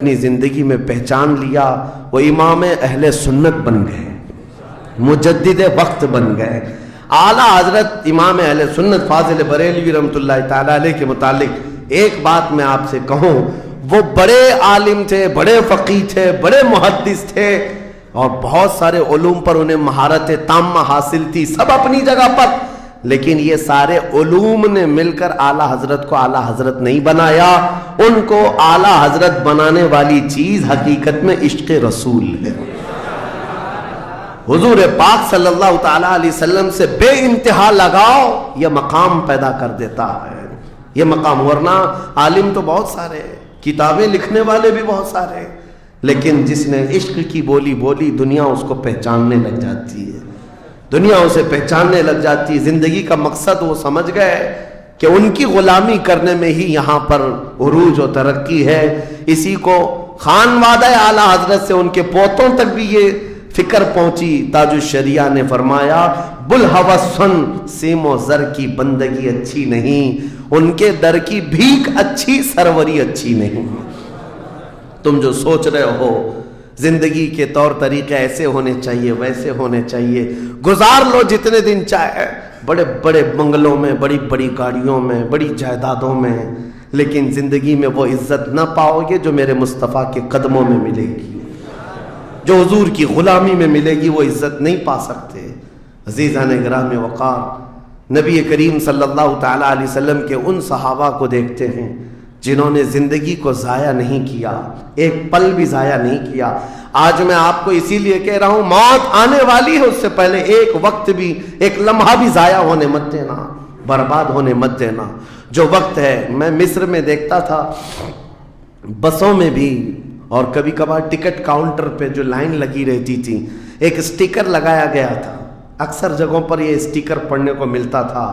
اپنی زندگی میں پہچان لیا، وہ امام اہل سنت بن گئے، مجدد وقت بن گئے۔ اعلیٰ حضرت امام اہل سنت فاضل بریلوی رحمۃ اللہ تعالی علیہ کے متعلق ایک بات میں آپ سے کہوں، وہ بڑے عالم تھے، بڑے فقیہ تھے، بڑے محدث تھے، اور بہت سارے علوم پر انہیں مہارت تامہ حاصل تھی، سب اپنی جگہ پر، لیکن یہ سارے علوم نے مل کر اعلیٰ حضرت کو اعلیٰ حضرت نہیں بنایا۔ ان کو اعلیٰ حضرت بنانے والی چیز حقیقت میں عشق رسول ہے۔ حضور پاک صلی اللہ تعالی علیہ وسلم سے بے انتہا لگاؤ یہ مقام پیدا کر دیتا ہے، یہ مقام۔ ورنہ عالم تو بہت سارے، کتابیں لکھنے والے بھی بہت سارے، لیکن جس نے عشق کی بولی بولی دنیا اس کو پہچاننے لگ جاتی ہے، دنیا اسے پہچاننے لگ جاتی ہے۔ زندگی کا مقصد وہ سمجھ گئے کہ ان کی غلامی کرنے میں ہی یہاں پر عروج و ترقی ہے۔ اسی کو خانوادہ اعلیٰ حضرت سے ان کے پوتوں تک بھی یہ فکر پہنچی۔ تاج الشریعہ نے فرمایا، بلہوس سن سیم و زر کی بندگی اچھی نہیں، ان کے در کی بھیک اچھی، سروری اچھی نہیں۔ تم جو سوچ رہے ہو زندگی کے طور طریقے ایسے ہونے چاہیے، ویسے ہونے چاہیے، گزار لو جتنے دن چاہے، بڑے بڑے بنگلوں میں، بڑی بڑی گاڑیوں میں، بڑی جائیدادوں میں، لیکن زندگی میں وہ عزت نہ پاؤ گے جو میرے مصطفیٰ کے قدموں میں ملے گی، جو حضور کی غلامی میں ملے گی، وہ عزت نہیں پا سکتے۔ عزیزان گرامی وقار، نبی کریم صلی اللہ تعالی علیہ وسلم کے ان صحابہ کو دیکھتے ہیں جنہوں نے زندگی کو ضائع نہیں کیا، ایک پل بھی ضائع نہیں کیا۔ آج میں آپ کو اسی لیے کہہ رہا ہوں، موت آنے والی ہے، اس سے پہلے ایک وقت بھی، ایک لمحہ بھی ضائع ہونے مت دینا، برباد ہونے مت دینا۔ جو وقت ہے، میں مصر میں دیکھتا تھا بسوں میں بھی، اور کبھی کبھار ٹکٹ کاؤنٹر پہ جو لائن لگی رہتی تھی، ایک اسٹیکر لگایا گیا تھا، اکثر جگہوں پر یہ اسٹیکر پڑھنے کو ملتا تھا،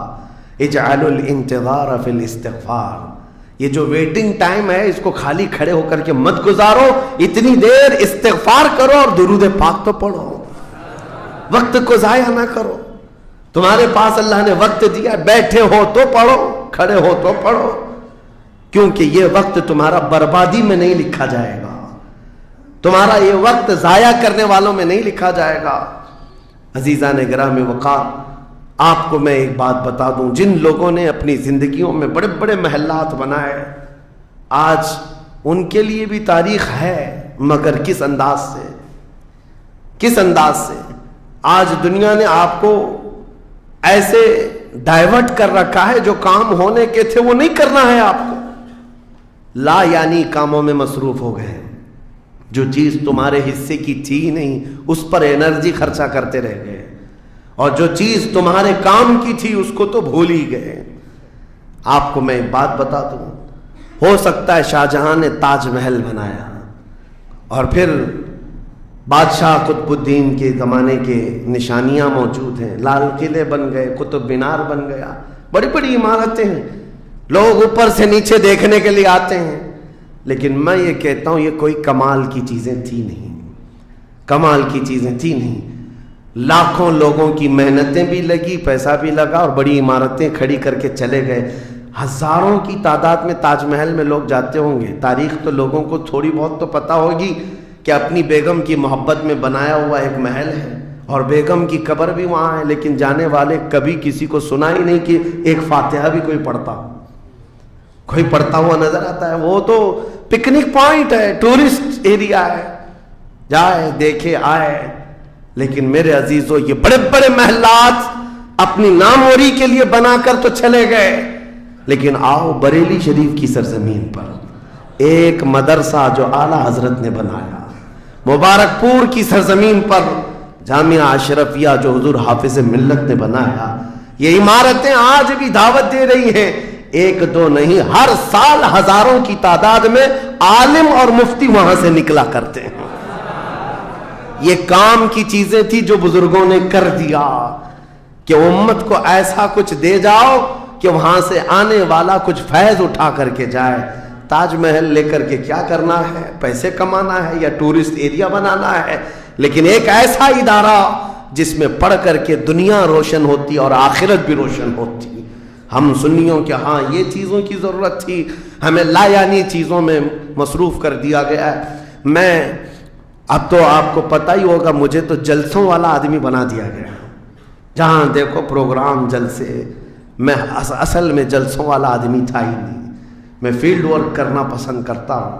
اجعلوا الانتظار فی الاستغفار۔ یہ جو ویٹنگ ٹائم ہے اس کو خالی کھڑے ہو کر کے مت گزارو، اتنی دیر استغفار کرو اور درود پاک تو پڑھو، وقت کو ضائع نہ کرو۔ تمہارے پاس اللہ نے وقت دیا، بیٹھے ہو تو پڑھو، کھڑے ہو تو پڑھو، کیونکہ یہ وقت تمہارا بربادی میں نہیں لکھا جائے گا، تمہارا یہ وقت ضائع کرنے والوں میں نہیں لکھا جائے گا۔ عزیزان گرامی وقار، آپ کو میں ایک بات بتا دوں، جن لوگوں نے اپنی زندگیوں میں بڑے بڑے محلات بنائے، آج ان کے لیے بھی تاریخ ہے، مگر کس انداز سے، کس انداز سے۔ آج دنیا نے آپ کو ایسے ڈائیورٹ کر رکھا ہے، جو کام ہونے کے تھے وہ نہیں کرنا ہے آپ کو، لا یعنی کاموں میں مصروف ہو گئے، جو چیز تمہارے حصے کی تھی نہیں اس پر انرجی خرچہ کرتے رہ گئے، اور جو چیز تمہارے کام کی تھی اس کو تو بھول ہی گئے۔ آپ کو میں ایک بات بتا دوں، ہو سکتا ہے شاہ جہاں نے تاج محل بنایا، اور پھر بادشاہ قطب الدین کے زمانے کے نشانیاں موجود ہیں، لال قلعے بن گئے، قطب مینار بن گیا، بڑی بڑی عمارتیں ہیں، لوگ اوپر سے نیچے دیکھنے کے لیے آتے ہیں، لیکن میں یہ کہتا ہوں یہ کوئی کمال کی چیزیں تھی نہیں، کمال کی چیزیں تھی نہیں۔ لاکھوں لوگوں کی محنتیں بھی لگی، پیسہ بھی لگا، اور بڑی عمارتیں کھڑی کر کے چلے گئے۔ ہزاروں کی تعداد میں تاج محل میں لوگ جاتے ہوں گے، تاریخ تو لوگوں کو تھوڑی بہت تو پتہ ہوگی کہ اپنی بیگم کی محبت میں بنایا ہوا ایک محل ہے، اور بیگم کی قبر بھی وہاں ہے، لیکن جانے والے کبھی کسی کو سنا ہی نہیں کہ ایک فاتحہ بھی کوئی پڑھتا ہو، کوئی پڑھتا ہوا نظر آتا ہے۔ وہ تو پکنک پوائنٹ ہے، ٹورسٹ ایریا ہے، جائے دیکھے آئے۔ لیکن میرے عزیزو، یہ بڑے بڑے محلات اپنی ناموری کے لیے بنا کر تو چلے گئے، لیکن آؤ بریلی شریف کی سرزمین پر ایک مدرسہ جو اعلیٰ حضرت نے بنایا، مبارک پور کی سرزمین پر جامعہ اشرفیہ جو حضور حافظ ملت نے بنایا، یہ عمارتیں آج بھی دعوت دے رہی ہیں، ایک دو نہیں، ہر سال ہزاروں کی تعداد میں عالم اور مفتی وہاں سے نکلا کرتے ہیں۔ یہ کام کی چیزیں تھی جو بزرگوں نے کر دیا کہ امت کو ایسا کچھ دے جاؤ کہ وہاں سے آنے والا کچھ فیض اٹھا کر کے جائے۔ تاج محل لے کر کے کیا کرنا ہے؟ پیسے کمانا ہے یا ٹورسٹ ایریا بنانا ہے؟ لیکن ایک ایسا ادارہ جس میں پڑھ کر کے دنیا روشن ہوتی اور آخرت بھی روشن ہوتی۔ ہم سنیوں کے ہاں یہ چیزوں کی ضرورت تھی، ہمیں لا یعنی چیزوں میں مصروف کر دیا گیا ہے. میں اب تو آپ کو پتہ ہی ہوگا, مجھے تو جلسوں والا آدمی بنا دیا گیا, جہاں دیکھو پروگرام جلسے. میں اصل میں جلسوں والا آدمی تھا ہی نہیں. میں فیلڈ ورک کرنا پسند کرتا ہوں,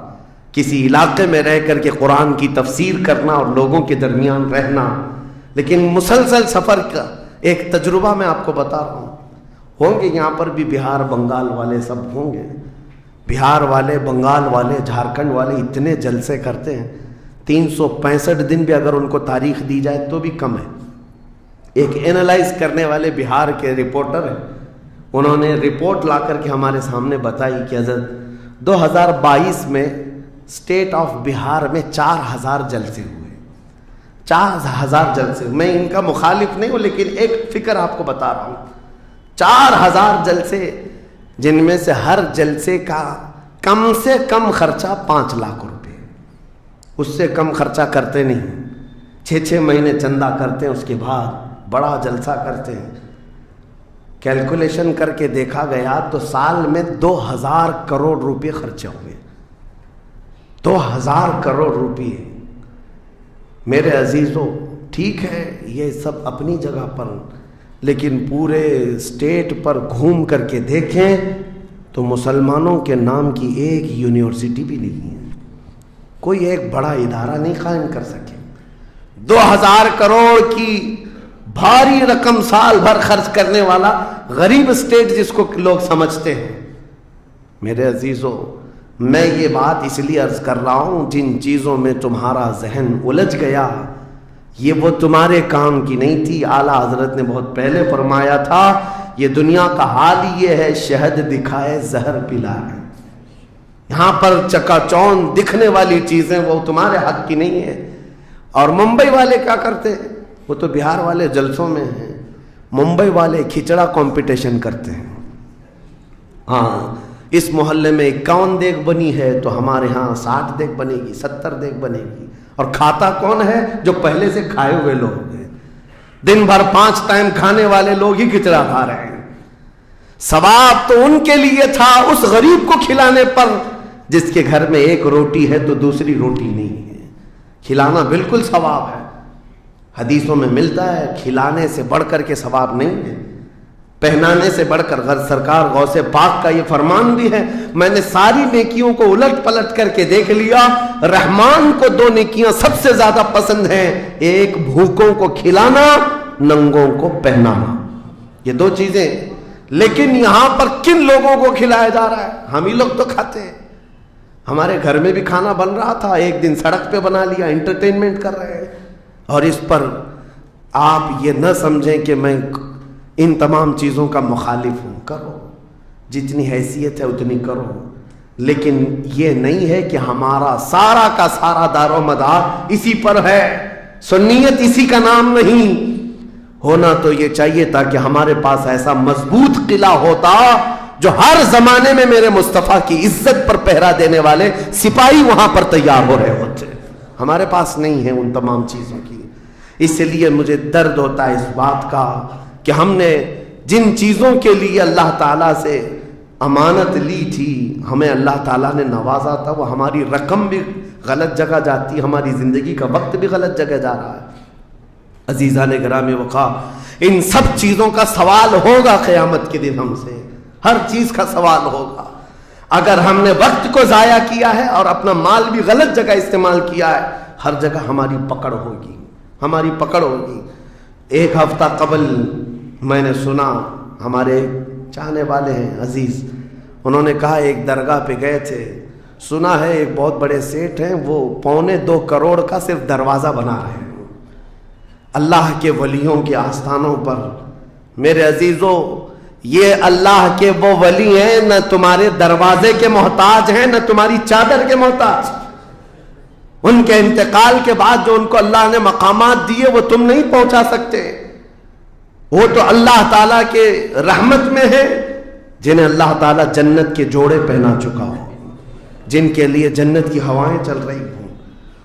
کسی علاقے میں رہ کر کے قرآن کی تفسیر کرنا اور لوگوں کے درمیان رہنا. لیکن مسلسل سفر کا ایک تجربہ میں آپ کو بتا رہا ہوں. ہوں گے یہاں پر بھی بہار بنگال والے, سب ہوں گے. بہار والے, بنگال والے, جھارکھنڈ والے اتنے جلسے کرتے ہیں, 365 دن بھی اگر ان کو تاریخ دی جائے تو بھی کم ہے. ایک اینالائز کرنے والے بہار کے رپورٹر ہیں, انہوں نے رپورٹ لا کر کے ہمارے سامنے بتائی کہ حضرت 2022 میں اسٹیٹ آف بہار میں 4000 جلسے ہوئے. 4000 جلسے. میں ان کا مخالف نہیں ہوں, لیکن ایک فکر آپ کو بتا رہا ہوں. 4000 جلسے, جن میں سے ہر جلسے کا کم سے کم خرچہ 5 لاکھ روپے, اس سے کم خرچہ کرتے نہیں. 6 مہینے چندہ کرتے ہیں, اس کے بعد بڑا جلسہ کرتے ہیں. کیلکولیشن کر کے دیکھا گیا تو سال میں 2000 کروڑ روپے خرچے ہوئے. 2000 کروڑ روپے. میرے عزیزوں, ٹھیک ہے یہ سب اپنی جگہ پر, لیکن پورے اسٹیٹ پر گھوم کر کے دیکھیں تو مسلمانوں کے نام کی ایک یونیورسٹی بھی نہیں ہے, کوئی ایک بڑا ادارہ نہیں قائم کر سکے. 2000 کروڑ کی بھاری رقم سال بھر خرچ کرنے والا غریب اسٹیٹ جس کو لوگ سمجھتے ہیں. میرے عزیزوں, میں یہ بات اس لیے عرض کر رہا ہوں, جن چیزوں میں تمہارا ذہن الجھ گیا یہ وہ تمہارے کام کی نہیں تھی. اعلیٰ حضرت نے بہت پہلے فرمایا تھا, یہ دنیا کا حال یہ ہے, شہد دکھائے زہر پلائے. یہاں پر چکا چوند دکھنے والی چیزیں وہ تمہارے حق کی نہیں ہے. اور ممبئی والے کیا کرتے ہیں, وہ تو بہار والے جلسوں میں ہیں, ممبئی والے کھچڑا کمپٹیشن کرتے ہیں. ہاں, اس محلے میں 51 دیگ بنی ہے تو ہمارے ہاں 60 دیگ بنے گی, 70 دیگ بنے گی. اور کھاتا کون ہے, جو پہلے سے کھائے ہوئے لوگ ہیں. دن بھر 5 ٹائم کھانے والے لوگ ہی کھچڑا کھا رہے ہیں. ثواب تو ان کے لیے تھا اس غریب کو کھلانے پر جس کے گھر میں ایک روٹی ہے تو دوسری روٹی نہیں ہے. کھلانا بالکل ثواب ہے, حدیثوں میں ملتا ہے. کھلانے سے بڑھ کر کے ثواب نہیں ہے, پہنانے سے بڑھ کر. سرکار غوث پاک کا یہ فرمان بھی ہے, میں نے ساری نیکیوں کو الٹ پلٹ کر کے دیکھ لیا, رحمان کو 2 نیکیاں سب سے زیادہ پسند ہیں, ایک بھوکوں کو کھلانا, ننگوں کو پہنانا. یہ 2 چیزیں. لیکن یہاں پر کن لوگوں کو کھلایا جا رہا ہے, ہم ہی لوگ تو کھاتے ہیں. ہمارے گھر میں بھی کھانا بن رہا تھا, ایک دن سڑک پہ بنا لیا, انٹرٹینمنٹ کر رہے ہیں. اور اس پر آپ یہ نہ سمجھیں کہ میں ان تمام چیزوں کا مخالف ہوں. کرو, جتنی حیثیت ہے اتنی کرو, لیکن یہ نہیں ہے کہ ہمارا سارا کا سارا دار و مدار اسی پر ہے. سنیت اسی کا نام نہیں. ہونا تو یہ چاہیے تھا کہ ہمارے پاس ایسا مضبوط قلعہ ہوتا جو ہر زمانے میں میرے مصطفیٰ کی عزت پر پہرا دینے والے سپاہی وہاں پر تیار ہو رہے ہوتے. ہمارے پاس نہیں ہے ان تمام چیزوں کی. اس لیے مجھے درد ہوتا ہے اس بات کا کہ ہم نے جن چیزوں کے لیے اللہ تعالیٰ سے امانت لی تھی, ہمیں اللہ تعالیٰ نے نوازا تھا, وہ ہماری رقم بھی غلط جگہ جاتی, ہماری زندگی کا وقت بھی غلط جگہ جا رہا ہے. عزیزان گرامی وقار, ان سب چیزوں کا سوال ہوگا قیامت کے دن ہم سے, ہر چیز کا سوال ہوگا. اگر ہم نے وقت کو ضائع کیا ہے اور اپنا مال بھی غلط جگہ استعمال کیا ہے, ہر جگہ ہماری پکڑ ہوگی, ہماری پکڑ ہوگی. 1 ہفتہ قبل میں نے سنا, ہمارے چاہنے والے ہیں عزیز, انہوں نے کہا ایک درگاہ پہ گئے تھے, سنا ہے ایک بہت بڑے سیٹ ہیں, وہ 2.25 کروڑ کا صرف دروازہ بنا رہے ہیں اللہ کے ولیوں کے آستانوں پر. میرے عزیزوں, یہ اللہ کے وہ ولی ہیں, نہ تمہارے دروازے کے محتاج ہیں, نہ تمہاری چادر کے محتاج. ان کے انتقال کے بعد جو ان کو اللہ نے مقامات دیے وہ تم نہیں پہنچا سکتے. وہ تو اللہ تعالیٰ کے رحمت میں ہے, جنہیں اللہ تعالیٰ جنت کے جوڑے پہنا چکا ہو, جن کے لیے جنت کی ہوائیں چل رہی ہوں.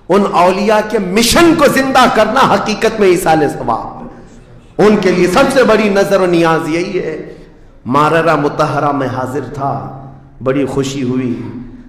ان اولیاء کے مشن کو زندہ کرنا حقیقت میں ایصال ثواب. ان کے لیے سب سے بڑی نظر و نیاز یہی ہے. ماررہ مطہرہ میں حاضر تھا, بڑی خوشی ہوئی.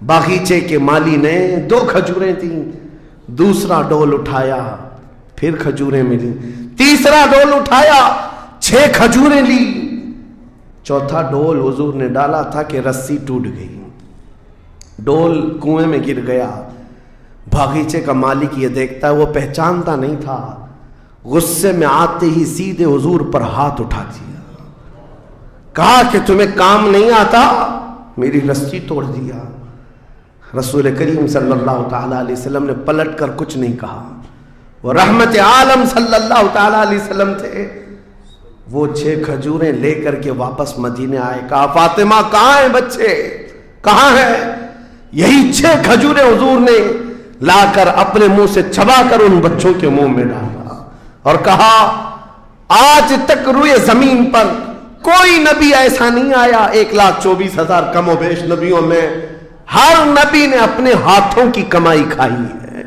باغیچے کے مالی نے 2 کھجوریں تھیں، دوسرا ڈول اٹھایا پھر کھجوریں ملی، تیسرا ڈول اٹھایا 6 کھجوریں لی، چوتھا ڈول حضور نے ڈالا تھا کہ رسی ٹوٹ گئی، ڈول کنویں میں گر گیا۔ باغیچے کا مالک یہ دیکھتا ہے، وہ پہچانتا نہیں تھا، غصے میں آتے ہی سیدھے حضور پر ہاتھ اٹھا دیا، کہا کہ تمہیں کام نہیں آتا، میری رسی توڑ دیا۔ رسول کریم صلی اللہ تعالیٰ علیہ وسلم نے پلٹ کر کچھ نہیں کہا، وہ رحمت عالم صلی اللہ تعالیٰ علیہ وسلم تھے۔ وہ 6 کھجوریں لے کر کے واپس مدینے آئے، کہا فاطمہ کہاں ہیں بچے، کہاں ہیں؟ یہی 6 کھجوریں حضور نے لا کر اپنے منہ سے چبا کر ان بچوں کے منہ میں ڈالا اور کہا آج تک روئے زمین پر کوئی نبی ایسا نہیں آیا، 1,24,000 کم و بیش نبیوں میں ہر نبی نے اپنے ہاتھوں کی کمائی کھائی ہے،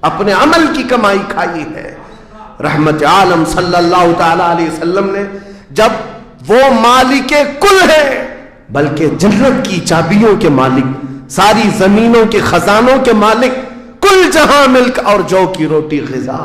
اپنے عمل کی کمائی کھائی ہے۔ رحمت عالم صلی اللہ تعالیٰ علیہ وسلم نے جب وہ مالک کل ہے، بلکہ جنت کی چابیوں کے مالک، ساری زمینوں کے خزانوں کے مالک، کل جہاں ملک اور جو کی روٹی غذا،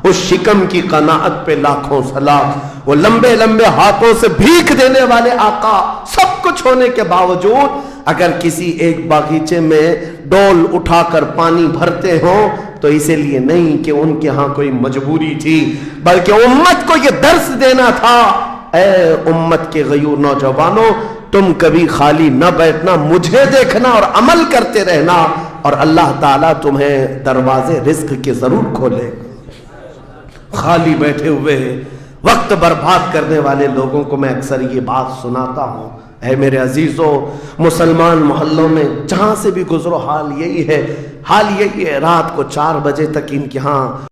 اس شکم کی قناعت پہ لاکھوں سلام، وہ لمبے لمبے ہاتھوں سے بھیک دینے والے آقا، سب کچھ ہونے کے باوجود اگر کسی ایک باغیچے میں ڈول اٹھا کر پانی بھرتے ہوں تو اسی لیے نہیں کہ ان کے ہاں کوئی مجبوری تھی، بلکہ امت کو یہ درس دینا تھا، اے امت کے غیور نوجوانوں، تم کبھی خالی نہ بیٹھنا، مجھے دیکھنا اور عمل کرتے رہنا، اور اللہ تعالیٰ تمہیں دروازے رزق کے ضرور کھولے۔ خالی بیٹھے ہوئے وقت برباد کرنے والے لوگوں کو میں اکثر یہ بات سناتا ہوں، اے میرے عزیزوں، مسلمان محلوں میں جہاں سے بھی گزرو حال یہی ہے، رات کو 4 بجے تک ان کے ہاں